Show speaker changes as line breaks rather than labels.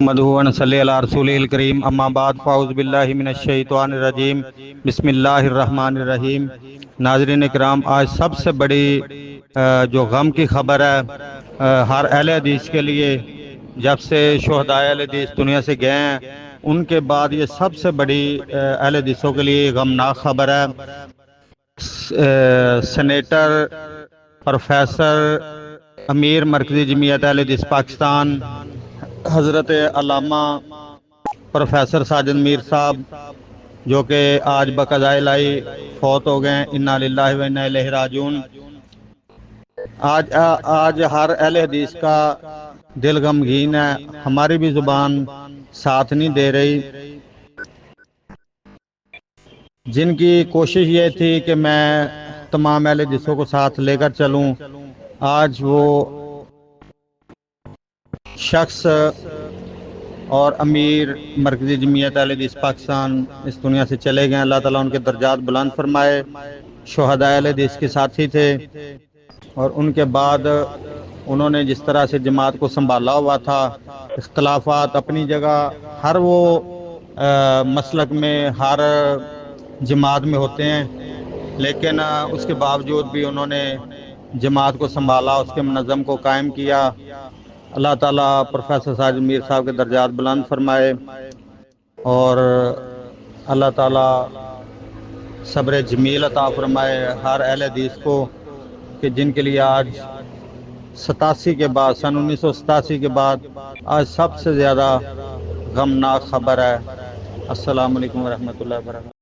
محمد ونصلی علی رسول الکریم اما بعد فاعوذ باللہ من الشیطان الرجیم بسم اللہ الرحمن الرحیم۔ ناظرین اکرام، آج سب سے بڑی جو غم کی خبر ہے ہر اہل حدیث کے لیے، جب سے شہداء اہل حدیث دنیا سے گئے ہیں ان کے بعد یہ سب سے بڑی اہل حدیثوں کے لیے غمناک خبر ہے۔ سینیٹر پروفیسر امیر مرکزی جمعیت اہل حدیث پاکستان حضرت علامہ پروفیسر ساجد میر صاحب، جو کہ آج بقضاء الہی فوت ہو گئے، انا للہ و انا الیہ راجعون۔ آج ہر اہل حدیث کا دل غمگین ہے، ہماری بھی زبان ساتھ نہیں دے رہی۔ جن کی کوشش یہ تھی کہ میں تمام اہل حدیثوں کو ساتھ لے کر چلوں، آج وہ شخص اور امیر مرکزی جمعیت اہل حدیث پاکستان اس دنیا سے چلے گئے۔ اللہ تعالیٰ ان کے درجات بلند فرمائے۔ شہداء اہل حدیث کے ساتھی تھے، اور ان کے بعد انہوں نے جس طرح سے جماعت کو سنبھالا ہوا تھا، اختلافات اپنی جگہ ہر وہ مسلک میں، ہر جماعت میں ہوتے ہیں، لیکن اس کے باوجود بھی انہوں نے جماعت کو سنبھالا، اس کے منظم کو قائم کیا۔ اللہ تعالیٰ پروفیسر ساجد میر صاحب کے درجات بلند فرمائے، اور اللہ تعالیٰ صبر جمیل عطا فرمائے ہر اہل حدیث کو، کہ جن کے لیے آج 87 کے بعد، سن 1987 کے بعد آج سب سے زیادہ غمناک خبر ہے۔ السلام علیکم ورحمۃ اللہ وبرکاتہ۔